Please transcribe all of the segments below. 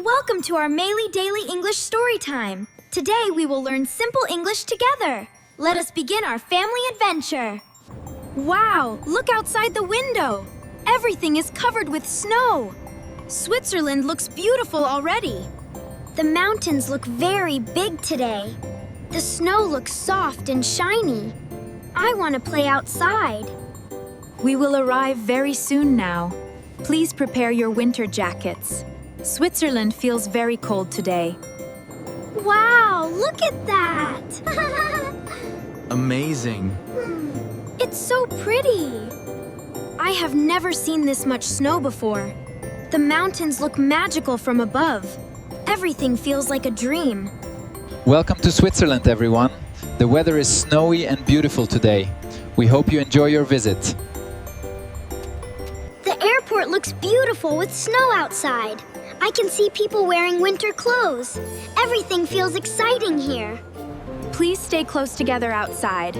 Welcome to our Meili Daily English Story Time. Today we will learn simple English together. Let us begin our family adventure. Wow, look outside the window. Everything is covered with snow. Switzerland looks beautiful already. The mountains look very big today. The snow looks soft and shiny. I want to play outside. We will arrive very soon now. Please prepare your winter jackets. Switzerland feels very cold today. Wow, look at that! Amazing. It's so pretty. I have never seen this much snow before. The mountains look magical from above. Everything feels like a dream. Welcome to Switzerland, everyone. The weather is snowy and beautiful today. We hope you enjoy your visit. The airport looks beautiful with snow outside. I can see people wearing winter clothes. Everything feels exciting here. Please stay close together outside.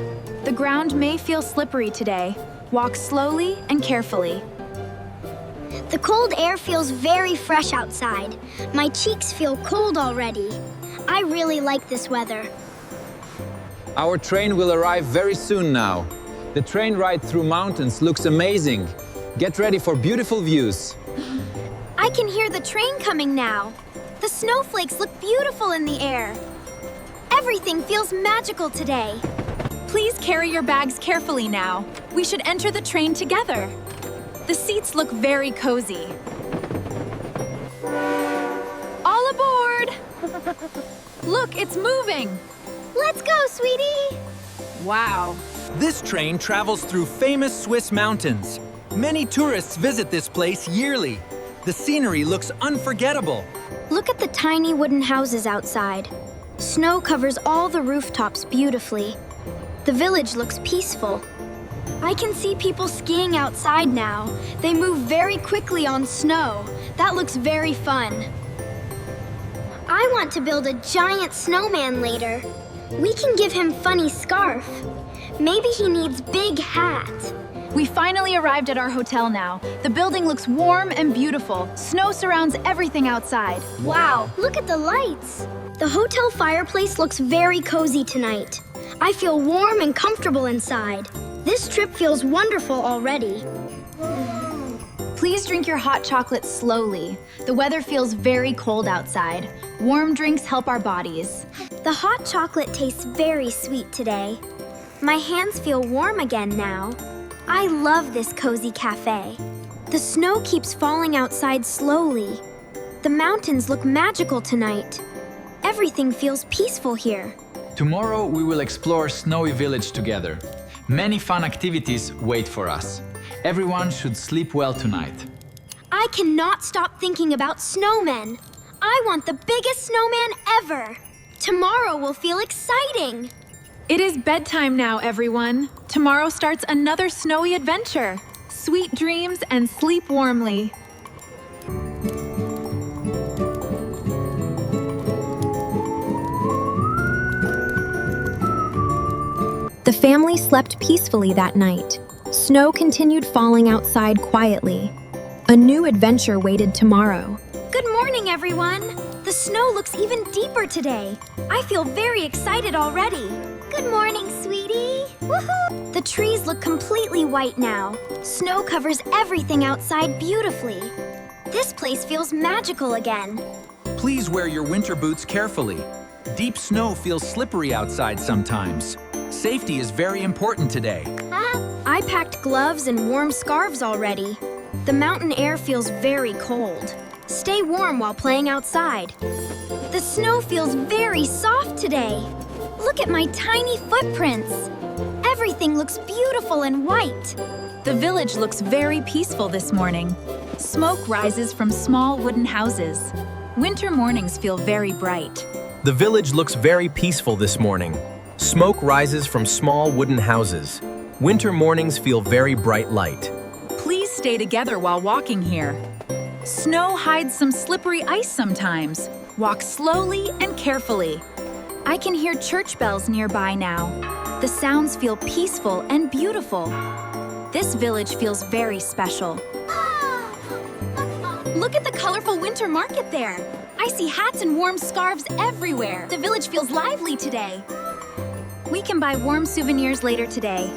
The ground may feel slippery today. Walk slowly and carefully. The cold air feels very fresh outside. My cheeks feel cold already. I really like this weather. Our train will arrive very soon now. The train ride through mountains looks amazing. Get ready for beautiful views. I can hear the train coming now. The snowflakes look beautiful in the air. Everything feels magical today. Please carry your bags carefully now. We should enter the train together. The seats look very cozy. All aboard! Look, it's moving! Let's go, sweetie! Wow. This train travels through famous Swiss mountains. Many tourists visit this place yearly. The scenery looks unforgettable. Look at the tiny wooden houses outside. Snow covers all the rooftops beautifully. The village looks peaceful. I can see people skiing outside now. They move very quickly on snow. That looks very fun. I want to build a giant snowman later. We can give him funny scarf. Maybe he needs big hat. We finally arrived at our hotel now. The building looks warm and beautiful. Snow surrounds everything outside. Wow, look at the lights. The hotel fireplace looks very cozy tonight. I feel warm and comfortable inside. This trip feels wonderful already. Please drink your hot chocolate slowly. The weather feels very cold outside. Warm drinks help our bodies. The hot chocolate tastes very sweet today. My hands feel warm again now. I love this cozy cafe. The snow keeps falling outside slowly. The mountains look magical tonight. Everything feels peaceful here. Tomorrow we will explore Snowy Village together. Many fun activities wait for us. Everyone should sleep well tonight. I cannot stop thinking about snowmen. I want the biggest snowman ever. Tomorrow will feel exciting. It is bedtime now, everyone. Tomorrow starts another snowy adventure. Sweet dreams and sleep warmly. The family slept peacefully that night. Snow continued falling outside quietly. A new adventure waited tomorrow. Good morning, everyone. The snow looks even deeper today. I feel very excited already. Good morning, sweetie. Woohoo! The trees look completely white now. Snow covers everything outside beautifully. This place feels magical again. Please wear your winter boots carefully. Deep snow feels slippery outside sometimes. Safety is very important today. I packed gloves and warm scarves already. The mountain air feels very cold. Stay warm while playing outside. The snow feels very soft today. Look at my tiny footprints. Everything looks beautiful and white. The village looks very peaceful this morning. Smoke rises from small wooden houses. Winter mornings feel very bright. The village looks very peaceful this morning. Smoke rises from small wooden houses. Winter mornings feel very bright light. Please stay together while walking here. Snow hides some slippery ice sometimes. Walk slowly and carefully. I can hear church bells nearby now. The sounds feel peaceful and beautiful. This village feels very special. Look at the colorful winter market there. I see hats and warm scarves everywhere. The village feels lively today. We can buy warm souvenirs later today.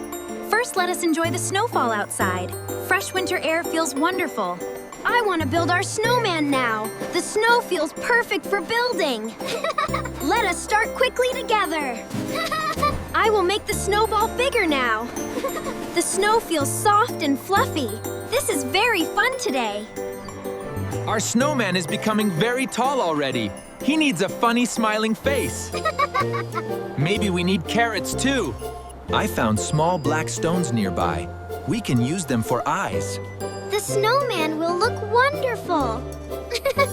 First, let us enjoy the snowfall outside. Fresh winter air feels wonderful. I want to build our snowman now. The snow feels perfect for building. Let us start quickly together. I will make the snowball bigger now. The snow feels soft and fluffy. This is very fun today. Our snowman is becoming very tall already. He needs a funny smiling face. Maybe we need carrots too. I found small black stones nearby. We can use them for eyes. The snowman will look wonderful.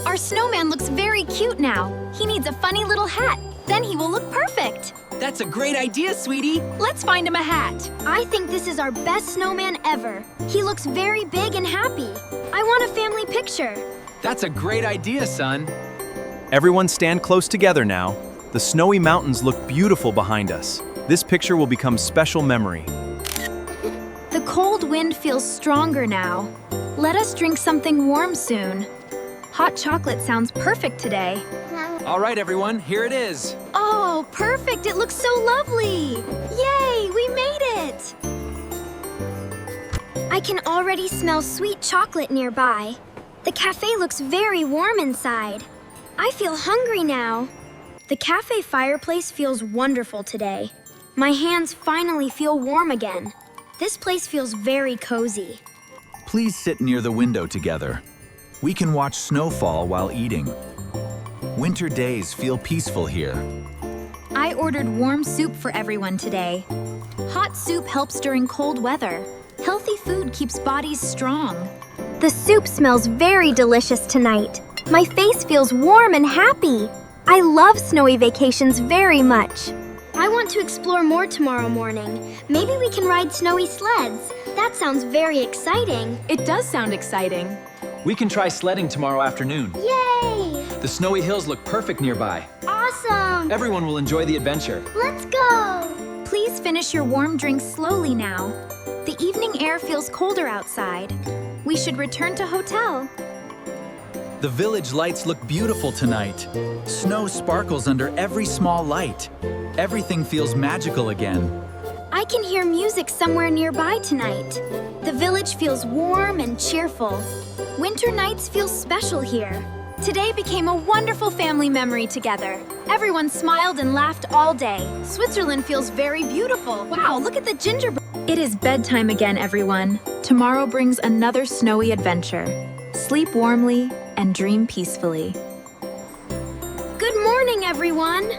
Our snowman looks very cute now. He needs a funny little hat. Then he will look perfect. That's a great idea, sweetie. Let's find him a hat. I think this is our best snowman ever. He looks very big and happy. I want a family picture. That's a great idea, son. Everyone stand close together now. The snowy mountains look beautiful behind us. This picture will become special memory. The cold wind feels stronger now. Let us drink something warm soon. Hot chocolate sounds perfect today. All right, everyone, here it is. Oh, perfect. It looks so lovely. Yay, we made it. I can already smell sweet chocolate nearby. The cafe looks very warm inside. I feel hungry now. The cafe fireplace feels wonderful today. My hands finally feel warm again. This place feels very cozy. Please sit near the window together. We can watch snowfall while eating. Winter days feel peaceful here. I ordered warm soup for everyone today. Hot soup helps during cold weather. Healthy food keeps bodies strong. The soup smells very delicious tonight. My face feels warm and happy. I love snowy vacations very much. I want to explore more tomorrow morning. Maybe we can ride snowy sleds. That sounds very exciting. It does sound exciting. We can try sledding tomorrow afternoon. Yay! The snowy hills look perfect nearby. Awesome! Everyone will enjoy the adventure. Let's go! Please finish your warm drinks slowly now. The evening air feels colder outside. We should return to hotel. The village lights look beautiful tonight. Snow sparkles under every small light. Everything feels magical again. I can hear music somewhere nearby tonight. The village feels warm and cheerful. Winter nights feel special here. Today became a wonderful family memory together. Everyone smiled and laughed all day. Switzerland feels very beautiful. Wow, look at the gingerbread. It is bedtime again, everyone. Tomorrow brings another snowy adventure. Sleep warmly and dream peacefully. Good morning, everyone!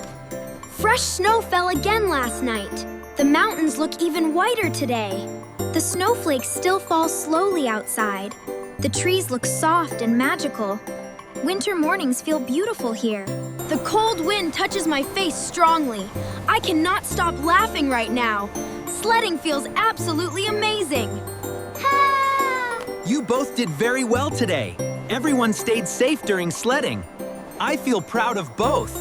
Fresh snow fell again last night. The mountains look even whiter today. The snowflakes still fall slowly outside. The trees look soft and magical. Winter mornings feel beautiful here. The cold wind touches my face strongly. I cannot stop laughing right now. Sledding feels absolutely amazing. You both did very well today. Everyone stayed safe during sledding. I feel proud of both.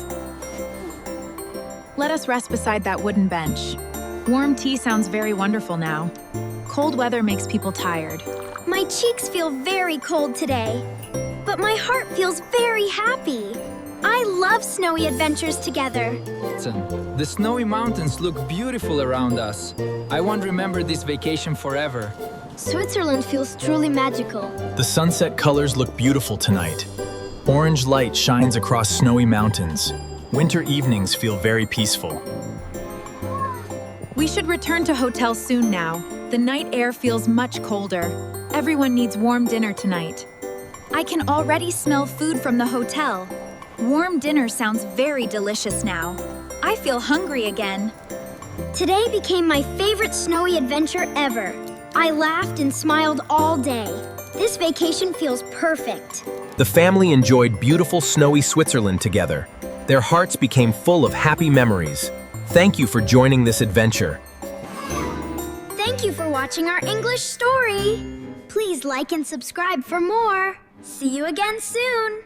Let us rest beside that wooden bench. Warm tea sounds very wonderful now. Cold weather makes people tired. My cheeks feel very cold today, but my heart feels very happy. I love snowy adventures together. Listen, the snowy mountains look beautiful around us. I won't remember this vacation forever. Switzerland feels truly magical. The sunset colors look beautiful tonight. Orange light shines across snowy mountains. Winter evenings feel very peaceful. We should return to hotel soon now. The night air feels much colder. Everyone needs warm dinner tonight. I can already smell food from the hotel. Warm dinner sounds very delicious now. I feel hungry again. Today became my favorite snowy adventure ever. I laughed and smiled all day. This vacation feels perfect. The family enjoyed beautiful snowy Switzerland together. Their hearts became full of happy memories. Thank you for joining this adventure. Thank you for watching our English story. Please like and subscribe for more. See you again soon.